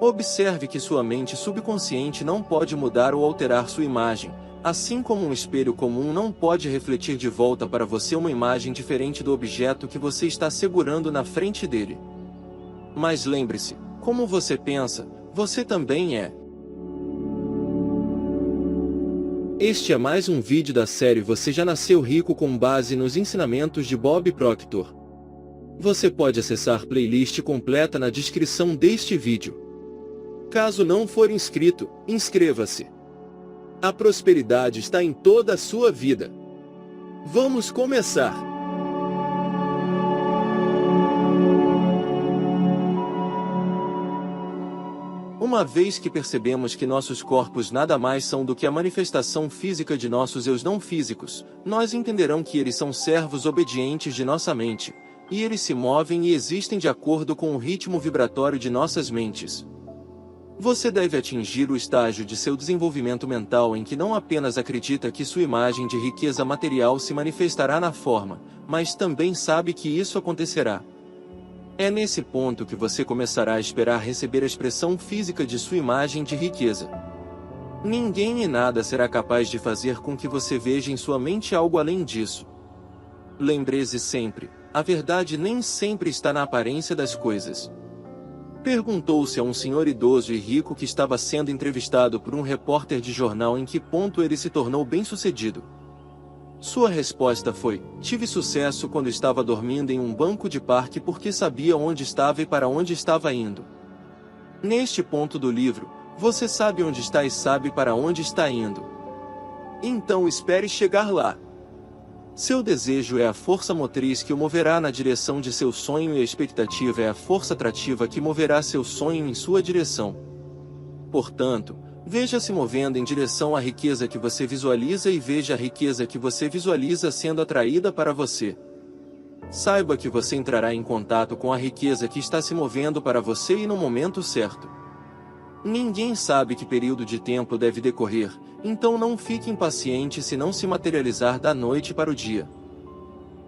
Observe que sua mente subconsciente não pode mudar ou alterar sua imagem, assim como um espelho comum não pode refletir de volta para você uma imagem diferente do objeto que você está segurando na frente dele. Mas lembre-se, como você pensa, você também é. Este é mais um vídeo da série Você Já Nasceu Rico com base nos ensinamentos de Bob Proctor. Você pode acessar a playlist completa na descrição deste vídeo. Caso não for inscrito, inscreva-se. A prosperidade está em toda a sua vida. Vamos começar! Uma vez que percebemos que nossos corpos nada mais são do que a manifestação física de nossos eus não físicos, nós entenderão que eles são servos obedientes de nossa mente, e eles se movem e existem de acordo com o ritmo vibratório de nossas mentes. Você deve atingir o estágio de seu desenvolvimento mental em que não apenas acredita que sua imagem de riqueza material se manifestará na forma, mas também sabe que isso acontecerá. É nesse ponto que você começará a esperar receber a expressão física de sua imagem de riqueza. Ninguém e nada será capaz de fazer com que você veja em sua mente algo além disso. Lembre-se sempre, a verdade nem sempre está na aparência das coisas. Perguntou-se a um senhor idoso e rico que estava sendo entrevistado por um repórter de jornal em que ponto ele se tornou bem-sucedido. Sua resposta foi: tive sucesso quando estava dormindo em um banco de parque porque sabia onde estava e para onde estava indo. Neste ponto do livro, você sabe onde está e sabe para onde está indo. Então espere chegar lá. Seu desejo é a força motriz que o moverá na direção de seu sonho e a expectativa é a força atrativa que moverá seu sonho em sua direção. Portanto, veja-se movendo em direção à riqueza que você visualiza e veja a riqueza que você visualiza sendo atraída para você. Saiba que você entrará em contato com a riqueza que está se movendo para você e no momento certo. Ninguém sabe que período de tempo deve decorrer, então não fique impaciente se não se materializar da noite para o dia.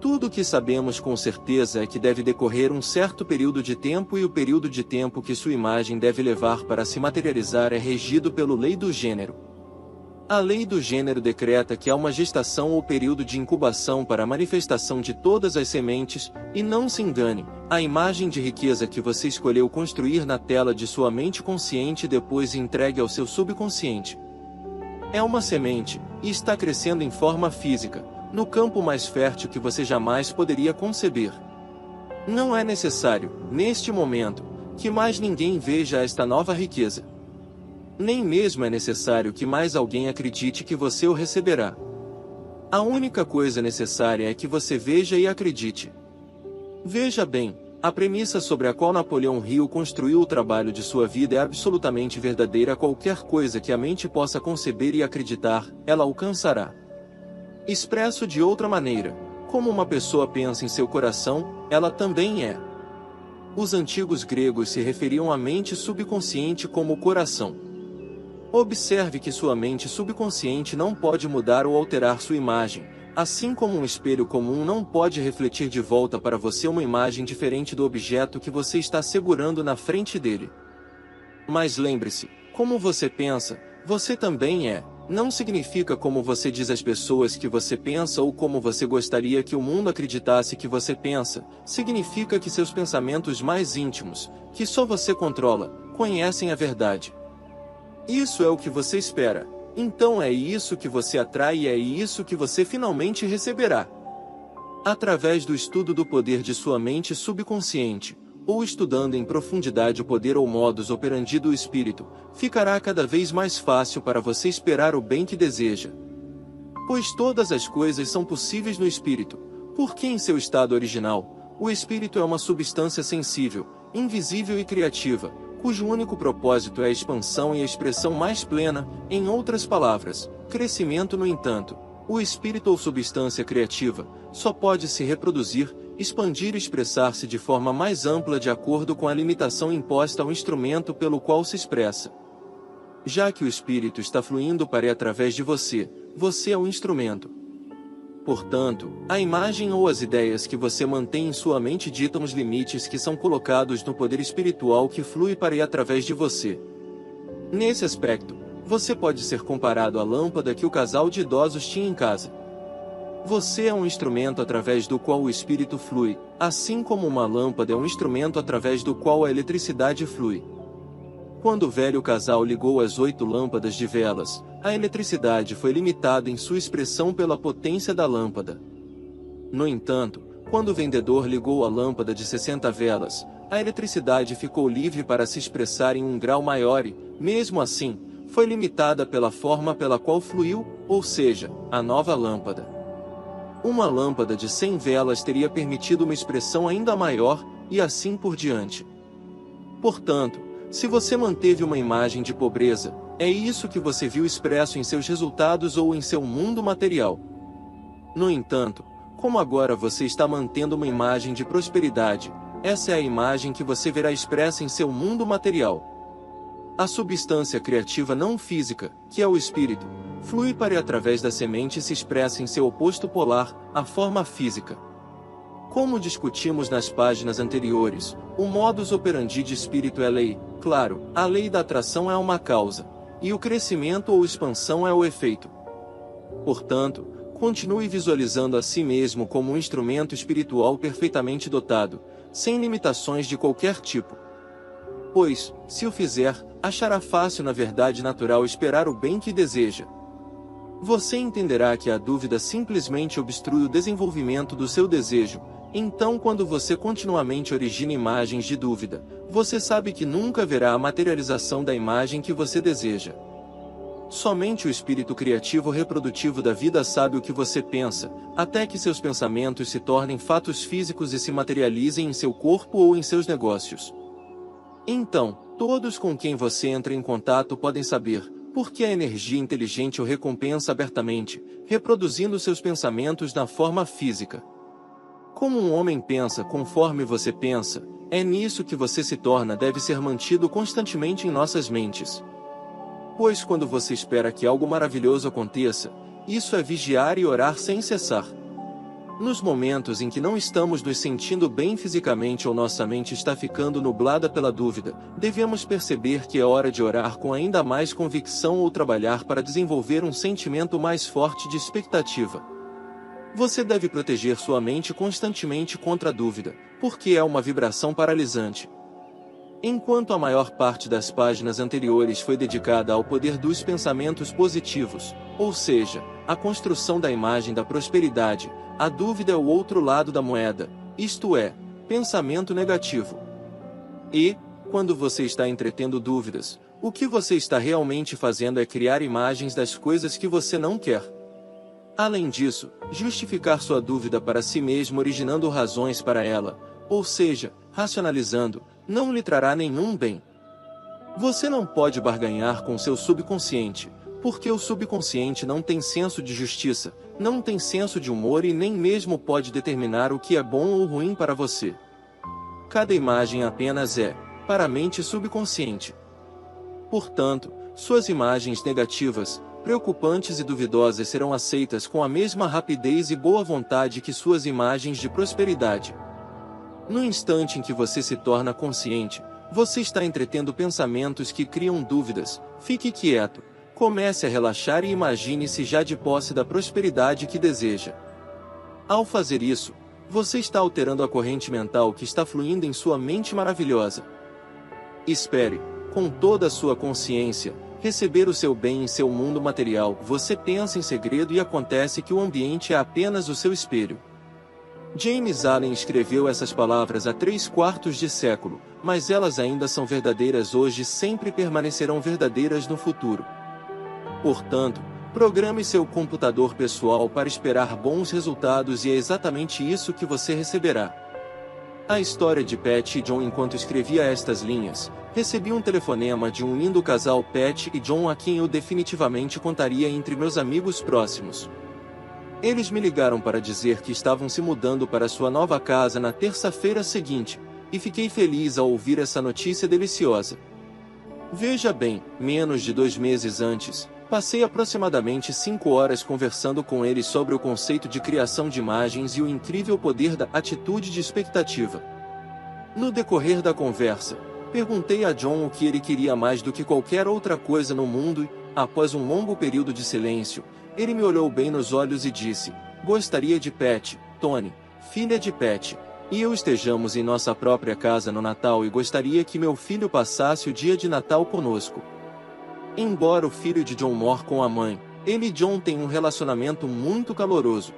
Tudo o que sabemos com certeza é que deve decorrer um certo período de tempo e o período de tempo que sua imagem deve levar para se materializar é regido pela lei do gênero. A lei do gênero decreta que há uma gestação ou período de incubação para a manifestação de todas as sementes, e não se engane, a imagem de riqueza que você escolheu construir na tela de sua mente consciente e depois entregue ao seu subconsciente. É uma semente, e está crescendo em forma física, no campo mais fértil que você jamais poderia conceber. Não é necessário, neste momento, que mais ninguém veja esta nova riqueza. Nem mesmo é necessário que mais alguém acredite que você o receberá. A única coisa necessária é que você veja e acredite. Veja bem, a premissa sobre a qual Napoleão Hill construiu o trabalho de sua vida é absolutamente verdadeira. Qualquer coisa que a mente possa conceber e acreditar, ela alcançará. Expresso de outra maneira, como uma pessoa pensa em seu coração, ela também é. Os antigos gregos se referiam à mente subconsciente como o coração. Observe que sua mente subconsciente não pode mudar ou alterar sua imagem, assim como um espelho comum não pode refletir de volta para você uma imagem diferente do objeto que você está segurando na frente dele. Mas lembre-se, como você pensa, você também é. Não significa como você diz às pessoas que você pensa ou como você gostaria que o mundo acreditasse que você pensa, significa que seus pensamentos mais íntimos, que só você controla, conhecem a verdade. Isso é o que você espera, então é isso que você atrai e é isso que você finalmente receberá. Através do estudo do poder de sua mente subconsciente, ou estudando em profundidade o poder ou modus operandi do espírito, ficará cada vez mais fácil para você esperar o bem que deseja. Pois todas as coisas são possíveis no espírito, porque em seu estado original, o espírito é uma substância sensível, invisível e criativa, cujo único propósito é a expansão e a expressão mais plena, em outras palavras, crescimento. No entanto, o espírito ou substância criativa só pode se reproduzir, expandir e expressar-se de forma mais ampla de acordo com a limitação imposta ao instrumento pelo qual se expressa. Já que o espírito está fluindo para e através de você, você é o instrumento. Portanto, a imagem ou as ideias que você mantém em sua mente ditam os limites que são colocados no poder espiritual que flui para e através de você. Nesse aspecto, você pode ser comparado à lâmpada que o casal de idosos tinha em casa. Você é um instrumento através do qual o espírito flui, assim como uma lâmpada é um instrumento através do qual a eletricidade flui. Quando o velho casal ligou as 8 lâmpadas de velas, a eletricidade foi limitada em sua expressão pela potência da lâmpada. No entanto, quando o vendedor ligou a lâmpada de 60 velas, a eletricidade ficou livre para se expressar em um grau maior e, mesmo assim, foi limitada pela forma pela qual fluiu, ou seja, a nova lâmpada. Uma lâmpada de 100 velas teria permitido uma expressão ainda maior, e assim por diante. Portanto, se você manteve uma imagem de pobreza, é isso que você viu expresso em seus resultados ou em seu mundo material. No entanto, como agora você está mantendo uma imagem de prosperidade, essa é a imagem que você verá expressa em seu mundo material. A substância criativa não física, que é o espírito, flui para e através da semente e se expressa em seu oposto polar, a forma física. Como discutimos nas páginas anteriores, o modus operandi de espírito é lei, claro, a lei da atração é uma causa, e o crescimento ou expansão é o efeito. Portanto, continue visualizando a si mesmo como um instrumento espiritual perfeitamente dotado, sem limitações de qualquer tipo. Pois, se o fizer, achará fácil na verdade natural esperar o bem que deseja. Você entenderá que a dúvida simplesmente obstrui o desenvolvimento do seu desejo. Então, quando você continuamente origina imagens de dúvida, você sabe que nunca haverá a materialização da imagem que você deseja. Somente o espírito criativo reprodutivo da vida sabe o que você pensa, até que seus pensamentos se tornem fatos físicos e se materializem em seu corpo ou em seus negócios. Então, todos com quem você entra em contato podem saber, porque a energia inteligente o recompensa abertamente, reproduzindo seus pensamentos na forma física. Como um homem pensa conforme você pensa, é nisso que você se torna deve ser mantido constantemente em nossas mentes. Pois quando você espera que algo maravilhoso aconteça, isso é vigiar e orar sem cessar. Nos momentos em que não estamos nos sentindo bem fisicamente ou nossa mente está ficando nublada pela dúvida, devemos perceber que é hora de orar com ainda mais convicção ou trabalhar para desenvolver um sentimento mais forte de expectativa. Você deve proteger sua mente constantemente contra a dúvida, porque é uma vibração paralisante. Enquanto a maior parte das páginas anteriores foi dedicada ao poder dos pensamentos positivos, ou seja, à construção da imagem da prosperidade, a dúvida é o outro lado da moeda, isto é, pensamento negativo. E, quando você está entretendo dúvidas, o que você está realmente fazendo é criar imagens das coisas que você não quer. Além disso, justificar sua dúvida para si mesmo originando razões para ela, ou seja, racionalizando, não lhe trará nenhum bem. Você não pode barganhar com seu subconsciente, porque o subconsciente não tem senso de justiça, não tem senso de humor e nem mesmo pode determinar o que é bom ou ruim para você. Cada imagem apenas é, para a mente subconsciente. Portanto, suas imagens negativas, preocupantes e duvidosas serão aceitas com a mesma rapidez e boa vontade que suas imagens de prosperidade. No instante em que você se torna consciente, você está entretendo pensamentos que criam dúvidas. Fique quieto, comece a relaxar e imagine-se já de posse da prosperidade que deseja. Ao fazer isso, você está alterando a corrente mental que está fluindo em sua mente maravilhosa. Espere, com toda a sua consciência, receber o seu bem em seu mundo material. Você pensa em segredo e acontece que o ambiente é apenas o seu espelho. James Allen escreveu essas palavras há 3/4 de século, mas elas ainda são verdadeiras hoje e sempre permanecerão verdadeiras no futuro. Portanto, programe seu computador pessoal para esperar bons resultados e é exatamente isso que você receberá. A história de Pat e John. Enquanto escrevia estas linhas, recebi um telefonema de um lindo casal, Pat e John, a quem eu definitivamente contaria entre meus amigos próximos. Eles me ligaram para dizer que estavam se mudando para sua nova casa na terça-feira seguinte, e fiquei feliz ao ouvir essa notícia deliciosa. Veja bem, menos de 2 meses antes, Passei aproximadamente 5 horas conversando com ele sobre o conceito de criação de imagens e o incrível poder da atitude de expectativa. No decorrer da conversa, perguntei a John o que ele queria mais do que qualquer outra coisa no mundo e, após um longo período de silêncio, ele me olhou bem nos olhos e disse: "Gostaria de Pat, Tony, filha de Pat, e eu estejamos em nossa própria casa no Natal e gostaria que meu filho passasse o dia de Natal conosco." Embora o filho de John mora com a mãe, ele e John têm um relacionamento muito caloroso.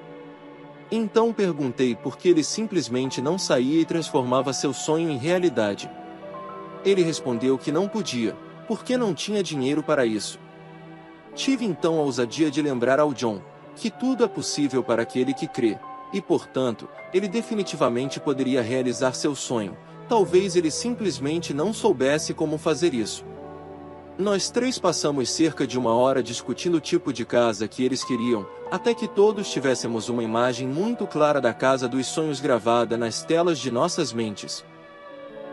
Então perguntei por que ele simplesmente não saía e transformava seu sonho em realidade. Ele respondeu que não podia, porque não tinha dinheiro para isso. Tive então a ousadia de lembrar ao John que tudo é possível para aquele que crê, e portanto, ele definitivamente poderia realizar seu sonho, talvez ele simplesmente não soubesse como fazer isso. Nós três passamos cerca de 1 hora discutindo o tipo de casa que eles queriam, até que todos tivéssemos uma imagem muito clara da casa dos sonhos gravada nas telas de nossas mentes.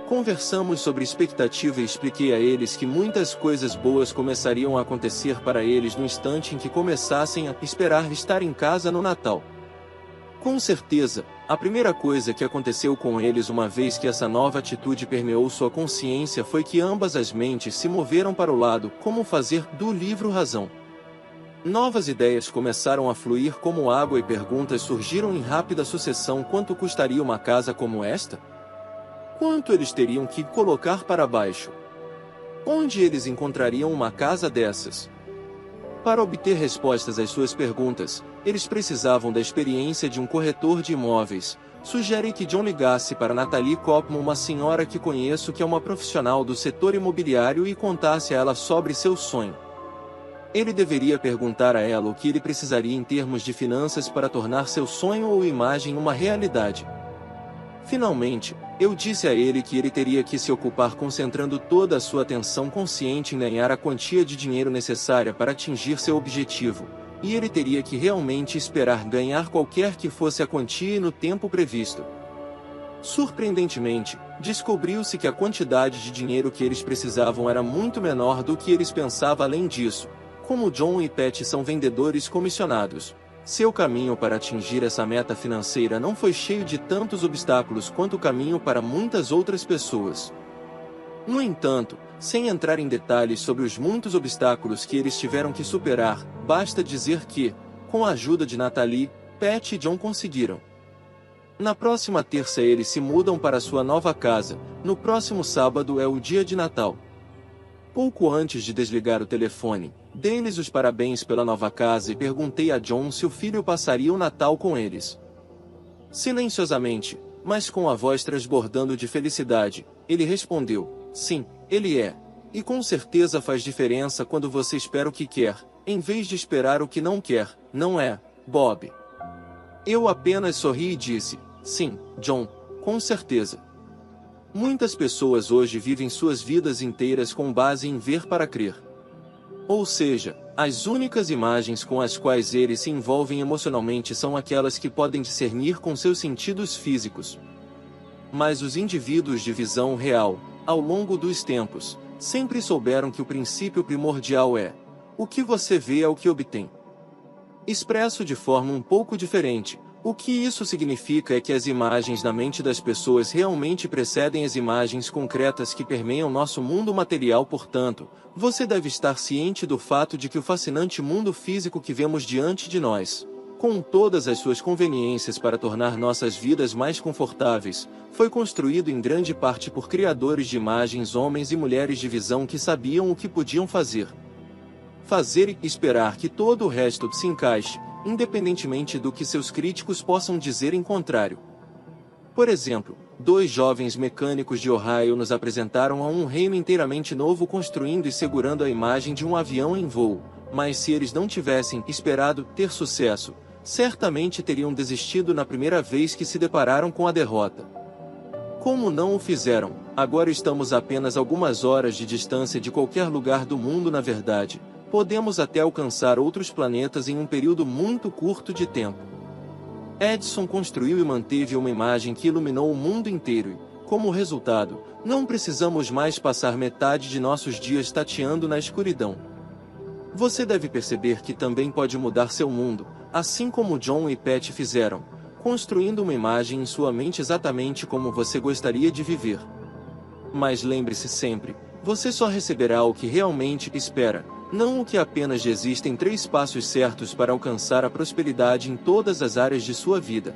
Conversamos sobre expectativa e expliquei a eles que muitas coisas boas começariam a acontecer para eles no instante em que começassem a esperar estar em casa no Natal. Com certeza, a primeira coisa que aconteceu com eles uma vez que essa nova atitude permeou sua consciência foi que ambas as mentes se moveram para o lado como fazer do livro razão. Novas ideias começaram a fluir como água e perguntas surgiram em rápida sucessão: quanto custaria uma casa como esta? Quanto eles teriam que colocar para baixo? Onde eles encontrariam uma casa dessas? Para obter respostas às suas perguntas, eles precisavam da experiência de um corretor de imóveis. Sugere que John ligasse para Natalie Copman, uma senhora que conheço que é uma profissional do setor imobiliário, e contasse a ela sobre seu sonho. Ele deveria perguntar a ela o que ele precisaria em termos de finanças para tornar seu sonho ou imagem uma realidade. Finalmente, eu disse a ele que ele teria que se ocupar concentrando toda a sua atenção consciente em ganhar a quantia de dinheiro necessária para atingir seu objetivo, e ele teria que realmente esperar ganhar qualquer que fosse a quantia e no tempo previsto. Surpreendentemente, descobriu-se que a quantidade de dinheiro que eles precisavam era muito menor do que eles pensavam. Além disso, como John e Pat são vendedores comissionados, seu caminho para atingir essa meta financeira não foi cheio de tantos obstáculos quanto o caminho para muitas outras pessoas. No entanto, sem entrar em detalhes sobre os muitos obstáculos que eles tiveram que superar, basta dizer que, com a ajuda de Natalie, Pat e John conseguiram. Na próxima terça eles se mudam para sua nova casa, no próximo sábado é o dia de Natal. Pouco antes de desligar o telefone, dei-lhes os parabéns pela nova casa e perguntei a John se o filho passaria o Natal com eles. Silenciosamente, mas com a voz transbordando de felicidade, ele respondeu: "Sim, ele é. E com certeza faz diferença quando você espera o que quer, em vez de esperar o que não quer, não é, Bob?" Eu apenas sorri e disse: "Sim, John, com certeza." Muitas pessoas hoje vivem suas vidas inteiras com base em ver para crer. Ou seja, as únicas imagens com as quais eles se envolvem emocionalmente são aquelas que podem discernir com seus sentidos físicos. Mas os indivíduos de visão real, ao longo dos tempos, sempre souberam que o princípio primordial é: o que você vê é o que obtém. Expresso de forma um pouco diferente, o que isso significa é que as imagens na mente das pessoas realmente precedem as imagens concretas que permeiam nosso mundo material. Portanto, você deve estar ciente do fato de que o fascinante mundo físico que vemos diante de nós, com todas as suas conveniências para tornar nossas vidas mais confortáveis, foi construído em grande parte por criadores de imagens, homens e mulheres de visão que sabiam o que podiam fazer. Fazer e esperar que todo o resto se encaixe, independentemente do que seus críticos possam dizer em contrário. Por exemplo, 2 jovens mecânicos de Ohio nos apresentaram a um reino inteiramente novo, construindo e segurando a imagem de um avião em voo, mas se eles não tivessem esperado ter sucesso, certamente teriam desistido na primeira vez que se depararam com a derrota. Como não o fizeram, agora estamos a apenas algumas horas de distância de qualquer lugar do mundo. Na verdade, podemos até alcançar outros planetas em um período muito curto de tempo. Edison construiu e manteve uma imagem que iluminou o mundo inteiro e, como resultado, não precisamos mais passar metade de nossos dias tateando na escuridão. Você deve perceber que também pode mudar seu mundo, assim como John e Pat fizeram, construindo uma imagem em sua mente exatamente como você gostaria de viver. Mas lembre-se sempre, você só receberá o que realmente espera, não o que apenas existem 3 passos certos para alcançar a prosperidade em todas as áreas de sua vida.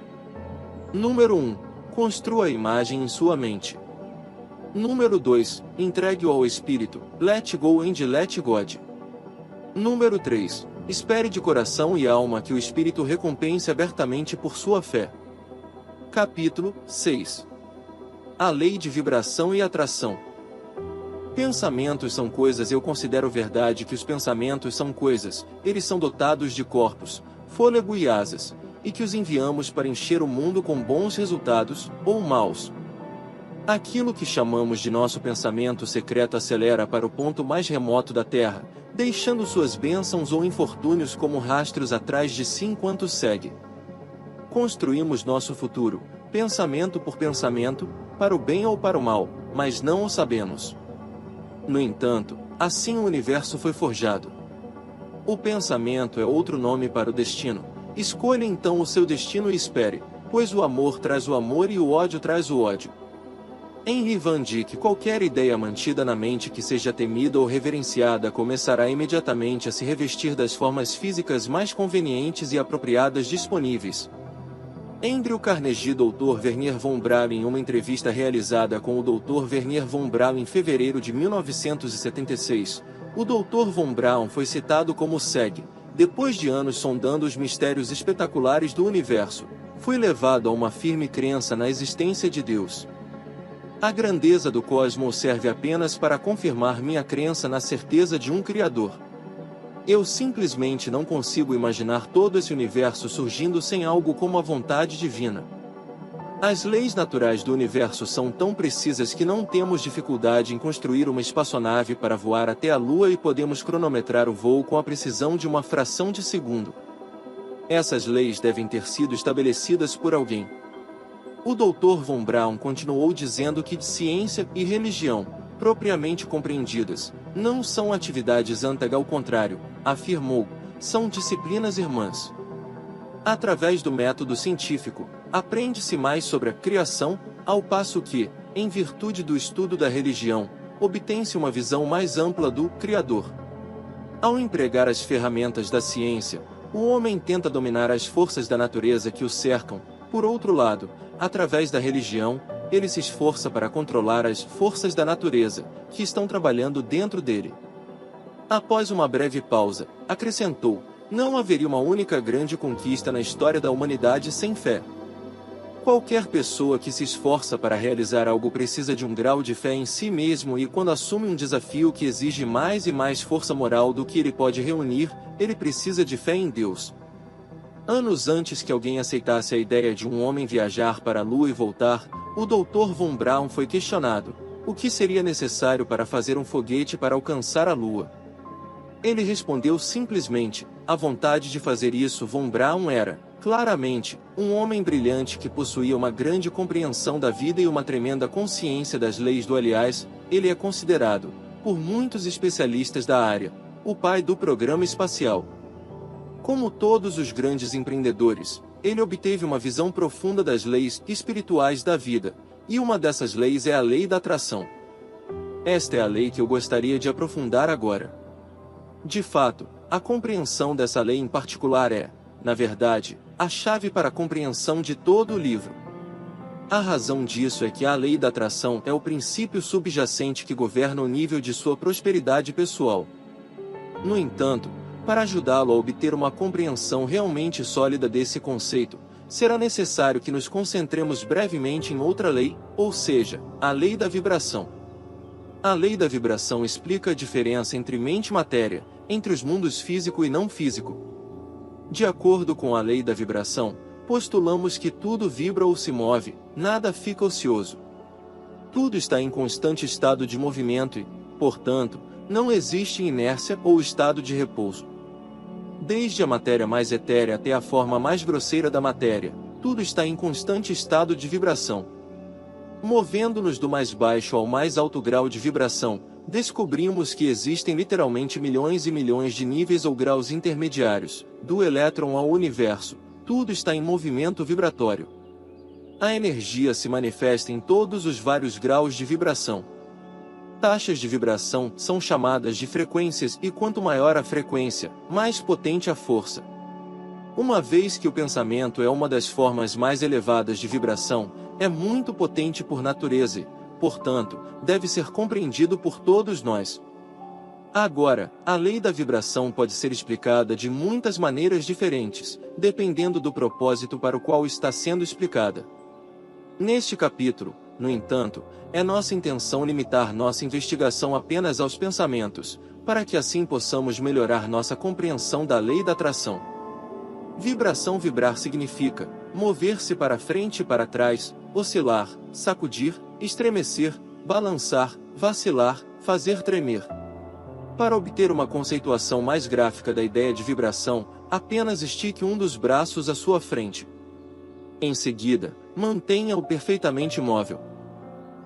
Número 1. Construa a imagem em sua mente. Número 2. Entregue-o ao Espírito, let go and let God. Número 3. Espere de coração e alma que o Espírito recompense abertamente por sua fé. Capítulo 6. A lei de vibração e atração. Pensamentos são coisas. Eu considero verdade que os pensamentos são coisas, eles são dotados de corpos, fôlego e asas, e que os enviamos para encher o mundo com bons resultados, ou maus. Aquilo que chamamos de nosso pensamento secreto acelera para o ponto mais remoto da Terra, deixando suas bênçãos ou infortúnios como rastros atrás de si enquanto segue. Construímos nosso futuro, pensamento por pensamento, para o bem ou para o mal, mas não o sabemos. No entanto, assim o universo foi forjado. O pensamento é outro nome para o destino. Escolha então o seu destino e espere, pois o amor traz o amor e o ódio traz o ódio. Henry Van Dyck: qualquer ideia mantida na mente que seja temida ou reverenciada começará imediatamente a se revestir das formas físicas mais convenientes e apropriadas disponíveis. Andrew Carnegie. Dr. Wernher von Braun. Em uma entrevista realizada com o Dr. Wernher von Braun em fevereiro de 1976, o Dr. von Braun foi citado como segue: depois de anos sondando os mistérios espetaculares do universo, fui levado a uma firme crença na existência de Deus. A grandeza do cosmos serve apenas para confirmar minha crença na certeza de um Criador. Eu simplesmente não consigo imaginar todo esse universo surgindo sem algo como a vontade divina. As leis naturais do universo são tão precisas que não temos dificuldade em construir uma espaçonave para voar até a Lua e podemos cronometrar o voo com a precisão de uma fração de segundo. Essas leis devem ter sido estabelecidas por alguém. O Dr. von Braun continuou dizendo que ciência e religião, propriamente compreendidas, não são atividades antagonistas. Ao contrário, afirmou, são disciplinas irmãs. Através do método científico, aprende-se mais sobre a criação, ao passo que, em virtude do estudo da religião, obtém-se uma visão mais ampla do Criador. Ao empregar as ferramentas da ciência, o homem tenta dominar as forças da natureza que o cercam. Por outro lado, através da religião, ele se esforça para controlar as forças da natureza, que estão trabalhando dentro dele. Após uma breve pausa, acrescentou, não haveria uma única grande conquista na história da humanidade sem fé. Qualquer pessoa que se esforça para realizar algo precisa de um grau de fé em si mesmo, e quando assume um desafio que exige mais e mais força moral do que ele pode reunir, ele precisa de fé em Deus. Anos antes que alguém aceitasse a ideia de um homem viajar para a Lua e voltar, o Dr. von Braun foi questionado: o que seria necessário para fazer um foguete para alcançar a Lua? Ele respondeu simplesmente: a vontade de fazer isso. Von Braun era, claramente, um homem brilhante que possuía uma grande compreensão da vida e uma tremenda consciência das leis do. Aliás, ele é considerado, por muitos especialistas da área, o pai do programa espacial. Como todos os grandes empreendedores, ele obteve uma visão profunda das leis espirituais da vida, e uma dessas leis é a lei da atração. Esta é a lei que eu gostaria de aprofundar agora. De fato, a compreensão dessa lei em particular é, na verdade, a chave para a compreensão de todo o livro. A razão disso é que a lei da atração é o princípio subjacente que governa o nível de sua prosperidade pessoal. No entanto, para ajudá-lo a obter uma compreensão realmente sólida desse conceito, será necessário que nos concentremos brevemente em outra lei, ou seja, a lei da vibração. A lei da vibração explica a diferença entre mente e matéria, entre os mundos físico e não físico. De acordo com a lei da vibração, postulamos que tudo vibra ou se move, nada fica ocioso. Tudo está em constante estado de movimento e, portanto, não existe inércia ou estado de repouso. Desde a matéria mais etérea até a forma mais grosseira da matéria, tudo está em constante estado de vibração. Movendo-nos do mais baixo ao mais alto grau de vibração, descobrimos que existem literalmente milhões e milhões de níveis ou graus intermediários, do elétron ao universo, tudo está em movimento vibratório. A energia se manifesta em todos os vários graus de vibração. Taxas de vibração são chamadas de frequências e quanto maior a frequência, mais potente a força. Uma vez que o pensamento é uma das formas mais elevadas de vibração, é muito potente por natureza e, portanto, deve ser compreendido por todos nós. Agora, a lei da vibração pode ser explicada de muitas maneiras diferentes, dependendo do propósito para o qual está sendo explicada. Neste capítulo, no entanto, é nossa intenção limitar nossa investigação apenas aos pensamentos, para que assim possamos melhorar nossa compreensão da lei da atração. Vibração. Vibrar significa mover-se para frente e para trás, oscilar, sacudir, estremecer, balançar, vacilar, fazer tremer. Para obter uma conceituação mais gráfica da ideia de vibração, apenas estique um dos braços à sua frente. Em seguida, mantenha-o perfeitamente imóvel.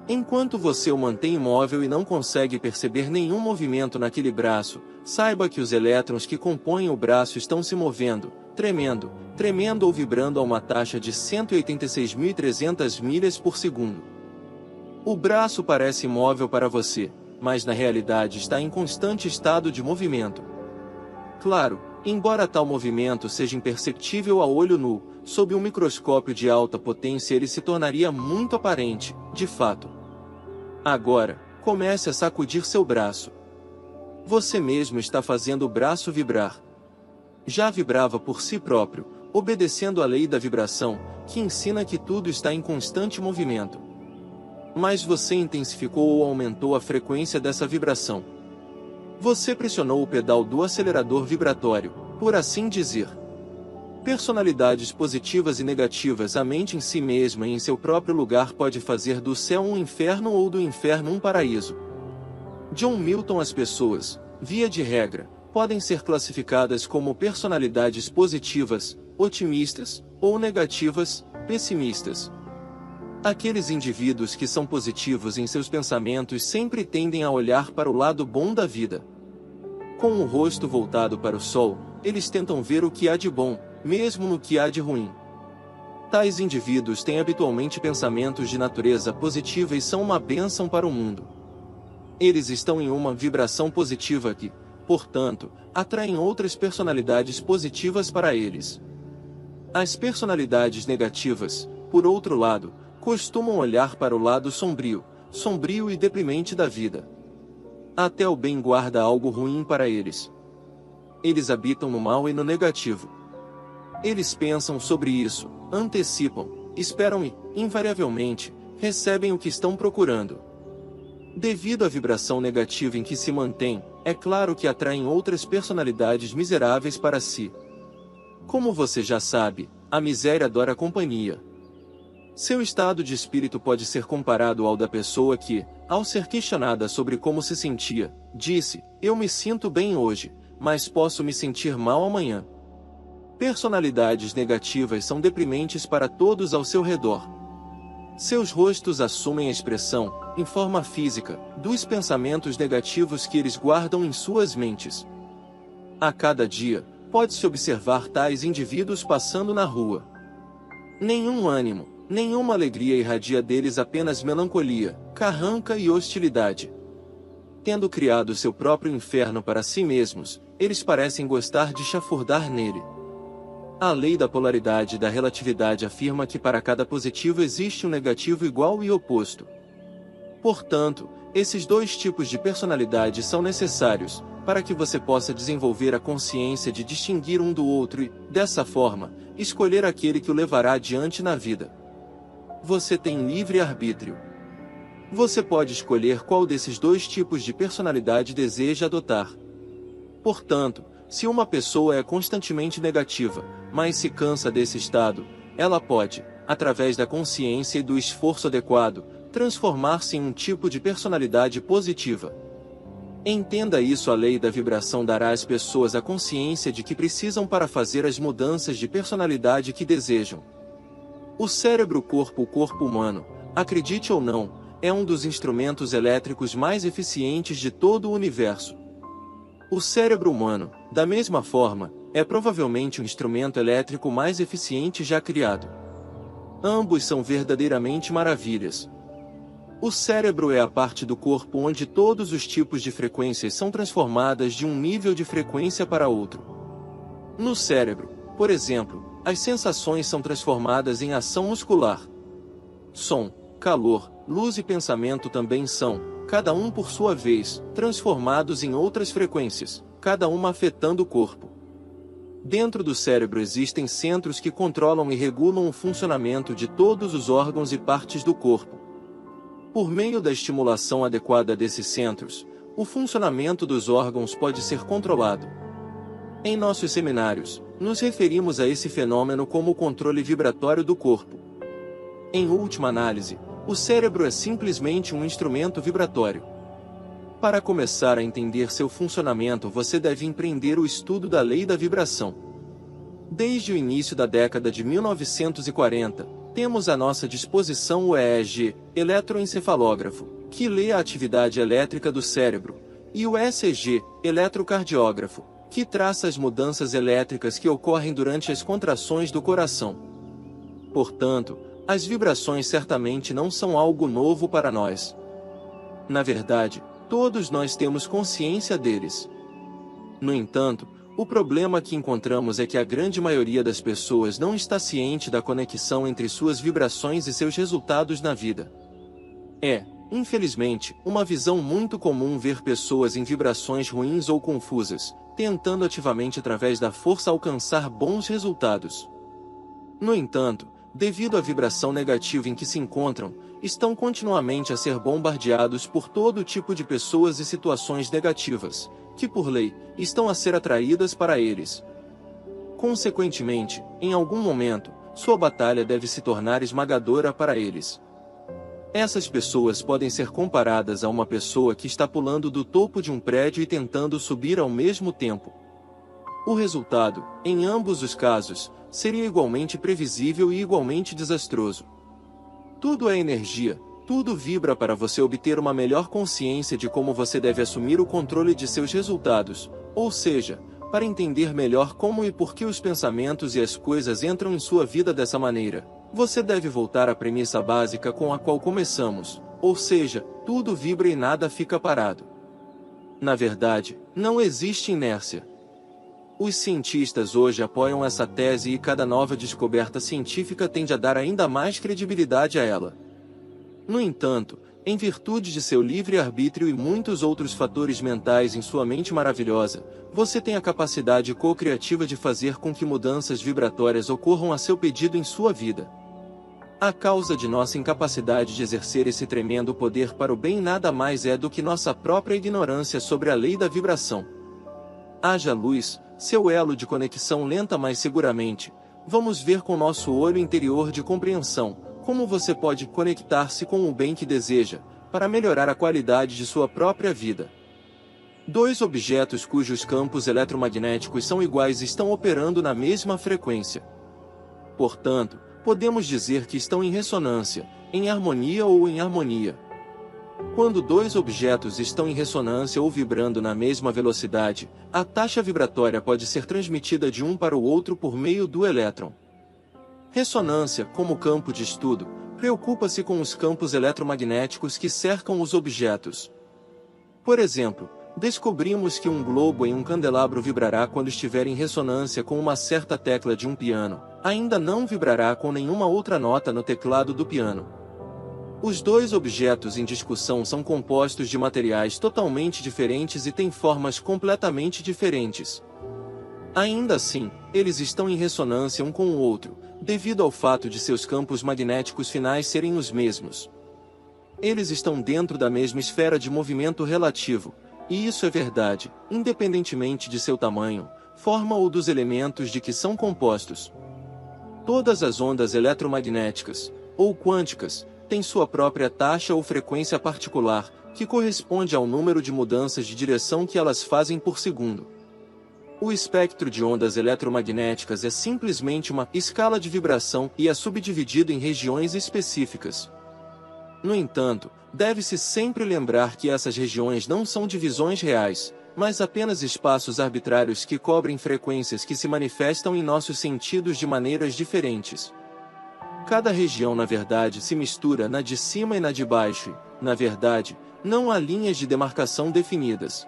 Enquanto você o mantém imóvel e não consegue perceber nenhum movimento naquele braço, saiba que os elétrons que compõem o braço estão se movendo, tremendo ou vibrando a uma taxa de 186.300 milhas por segundo. O braço parece imóvel para você, mas na realidade está em constante estado de movimento. Claro, embora tal movimento seja imperceptível a olho nu, sob um microscópio de alta potência ele se tornaria muito aparente, de fato. Agora, comece a sacudir seu braço. Você mesmo está fazendo o braço vibrar. Já vibrava por si próprio, obedecendo à lei da vibração, que ensina que tudo está em constante movimento. Mas você intensificou ou aumentou a frequência dessa vibração. Você pressionou o pedal do acelerador vibratório, por assim dizer. Personalidades positivas e negativas. A mente em si mesma e em seu próprio lugar pode fazer do céu um inferno ou do inferno um paraíso. John Milton. As pessoas, via de regra, podem ser classificadas como personalidades positivas, otimistas, ou negativas, pessimistas. Aqueles indivíduos que são positivos em seus pensamentos sempre tendem a olhar para o lado bom da vida. Com o rosto voltado para o sol, eles tentam ver o que há de bom, mesmo no que há de ruim. Tais indivíduos têm habitualmente pensamentos de natureza positiva e são uma bênção para o mundo. Eles estão em uma vibração positiva que, portanto, atraem outras personalidades positivas para eles. As personalidades negativas, por outro lado, costumam olhar para o lado sombrio e deprimente da vida. Até o bem guarda algo ruim para eles. Eles habitam no mal e no negativo. Eles pensam sobre isso, antecipam, esperam e, invariavelmente, recebem o que estão procurando. Devido à vibração negativa em que se mantém, é claro que atraem outras personalidades miseráveis para si. Como você já sabe, a miséria adora companhia. Seu estado de espírito pode ser comparado ao da pessoa que, ao ser questionada sobre como se sentia, disse: "Eu me sinto bem hoje, mas posso me sentir mal amanhã." Personalidades negativas são deprimentes para todos ao seu redor. Seus rostos assumem a expressão, em forma física, dos pensamentos negativos que eles guardam em suas mentes. A cada dia, pode-se observar tais indivíduos passando na rua. Nenhum ânimo, nenhuma alegria irradia deles, apenas melancolia, carranca e hostilidade. Tendo criado seu próprio inferno para si mesmos, eles parecem gostar de chafurdar nele. A lei da polaridade e da relatividade afirma que para cada positivo existe um negativo igual e oposto. Portanto, esses dois tipos de personalidade são necessários, para que você possa desenvolver a consciência de distinguir um do outro e, dessa forma, escolher aquele que o levará adiante na vida. Você tem livre arbítrio. Você pode escolher qual desses dois tipos de personalidade deseja adotar. Portanto, se uma pessoa é constantemente negativa, mas se cansa desse estado, ela pode, através da consciência e do esforço adequado, transformar-se em um tipo de personalidade positiva. Entenda isso: a lei da vibração dará às pessoas a consciência de que precisam para fazer as mudanças de personalidade que desejam. O cérebro-corpo. O corpo humano, acredite ou não, é um dos instrumentos elétricos mais eficientes de todo o universo. O cérebro humano, da mesma forma, é provavelmente o instrumento elétrico mais eficiente já criado. Ambos são verdadeiramente maravilhas. O cérebro é a parte do corpo onde todos os tipos de frequências são transformadas de um nível de frequência para outro. No cérebro, por exemplo, as sensações são transformadas em ação muscular. Som, calor, luz e pensamento também são, cada um por sua vez, transformados em outras frequências, cada uma afetando o corpo. Dentro do cérebro existem centros que controlam e regulam o funcionamento de todos os órgãos e partes do corpo. Por meio da estimulação adequada desses centros, o funcionamento dos órgãos pode ser controlado. Em nossos seminários, nos referimos a esse fenômeno como o controle vibratório do corpo. Em última análise, o cérebro é simplesmente um instrumento vibratório. Para começar a entender seu funcionamento, você deve empreender o estudo da lei da vibração. Desde o início da década de 1940, temos à nossa disposição o EEG, eletroencefalógrafo, que lê a atividade elétrica do cérebro, e o ECG, eletrocardiógrafo, que traça as mudanças elétricas que ocorrem durante as contrações do coração. Portanto, as vibrações certamente não são algo novo para nós. Na verdade, todos nós temos consciência deles. No entanto, o problema que encontramos é que a grande maioria das pessoas não está ciente da conexão entre suas vibrações e seus resultados na vida. É, infelizmente, uma visão muito comum ver pessoas em vibrações ruins ou confusas, tentando ativamente através da força alcançar bons resultados. No entanto, devido à vibração negativa em que se encontram, estão continuamente a ser bombardeados por todo tipo de pessoas e situações negativas, que por lei, estão a ser atraídas para eles. Consequentemente, em algum momento, sua batalha deve se tornar esmagadora para eles. Essas pessoas podem ser comparadas a uma pessoa que está pulando do topo de um prédio e tentando subir ao mesmo tempo. O resultado, em ambos os casos, seria igualmente previsível e igualmente desastroso. Tudo é energia, tudo vibra para você obter uma melhor consciência de como você deve assumir o controle de seus resultados, ou seja, para entender melhor como e por que os pensamentos e as coisas entram em sua vida dessa maneira. Você deve voltar à premissa básica com a qual começamos, ou seja, tudo vibra e nada fica parado. Na verdade, não existe inércia. Os cientistas hoje apoiam essa tese e cada nova descoberta científica tende a dar ainda mais credibilidade a ela. No entanto, em virtude de seu livre-arbítrio e muitos outros fatores mentais em sua mente maravilhosa, você tem a capacidade co-criativa de fazer com que mudanças vibratórias ocorram a seu pedido em sua vida. A causa de nossa incapacidade de exercer esse tremendo poder para o bem nada mais é do que nossa própria ignorância sobre a lei da vibração. Haja luz, seu elo de conexão lenta mas seguramente, vamos ver com nosso olho interior de compreensão, como você pode conectar-se com o bem que deseja, para melhorar a qualidade de sua própria vida. Dois objetos cujos campos eletromagnéticos são iguais estão operando na mesma frequência. Portanto, podemos dizer que estão em ressonância, em harmonia ou em harmonia. Quando dois objetos estão em ressonância ou vibrando na mesma velocidade, a taxa vibratória pode ser transmitida de um para o outro por meio do elétron. Ressonância, como campo de estudo, preocupa-se com os campos eletromagnéticos que cercam os objetos. Por exemplo, descobrimos que um globo em um candelabro vibrará quando estiver em ressonância com uma certa tecla de um piano, ainda não vibrará com nenhuma outra nota no teclado do piano. Os dois objetos em discussão são compostos de materiais totalmente diferentes e têm formas completamente diferentes. Ainda assim, eles estão em ressonância um com o outro, devido ao fato de seus campos magnéticos finais serem os mesmos. Eles estão dentro da mesma esfera de movimento relativo, e isso é verdade, independentemente de seu tamanho, forma ou dos elementos de que são compostos. Todas as ondas eletromagnéticas, ou quânticas, têm sua própria taxa ou frequência particular, que corresponde ao número de mudanças de direção que elas fazem por segundo. O espectro de ondas eletromagnéticas é simplesmente uma escala de vibração e é subdividido em regiões específicas. No entanto, deve-se sempre lembrar que essas regiões não são divisões reais, mas apenas espaços arbitrários que cobrem frequências que se manifestam em nossos sentidos de maneiras diferentes. Cada região na verdade se mistura na de cima e na de baixo e, na verdade, não há linhas de demarcação definidas.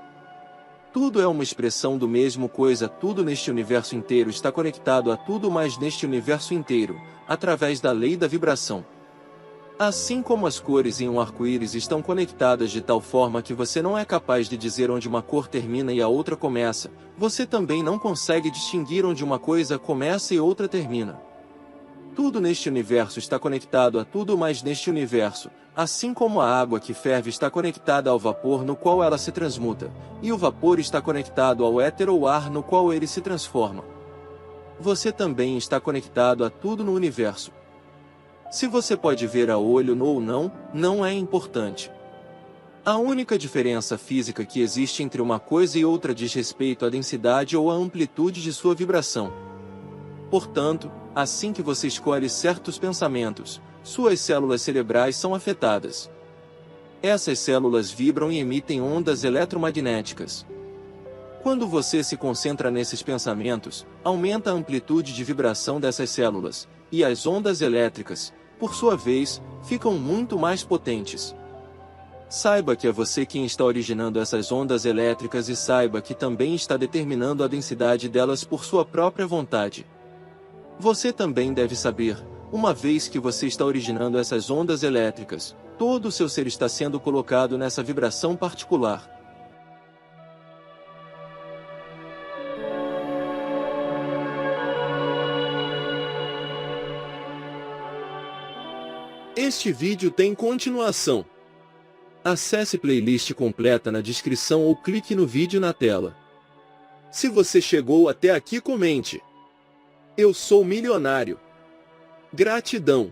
Tudo é uma expressão do mesmo coisa, tudo neste universo inteiro está conectado a tudo mais neste universo inteiro, através da lei da vibração. Assim como as cores em um arco-íris estão conectadas de tal forma que você não é capaz de dizer onde uma cor termina e a outra começa, você também não consegue distinguir onde uma coisa começa e outra termina. Tudo neste universo está conectado a tudo mais neste universo, assim como a água que ferve está conectada ao vapor no qual ela se transmuta, e o vapor está conectado ao éter ou ar no qual ele se transforma. Você também está conectado a tudo no universo. Se você pode ver a olho ou não, não é importante. A única diferença física que existe entre uma coisa e outra diz respeito à densidade ou à amplitude de sua vibração. Portanto, assim que você escolhe certos pensamentos, suas células cerebrais são afetadas. Essas células vibram e emitem ondas eletromagnéticas. Quando você se concentra nesses pensamentos, aumenta a amplitude de vibração dessas células, e as ondas elétricas, por sua vez, ficam muito mais potentes. Saiba que é você quem está originando essas ondas elétricas e saiba que também está determinando a densidade delas por sua própria vontade. Você também deve saber, uma vez que você está originando essas ondas elétricas, todo o seu ser está sendo colocado nessa vibração particular. Este vídeo tem continuação. Acesse playlist completa na descrição ou clique no vídeo na tela. Se você chegou até aqui, comente: Eu sou milionário. Gratidão.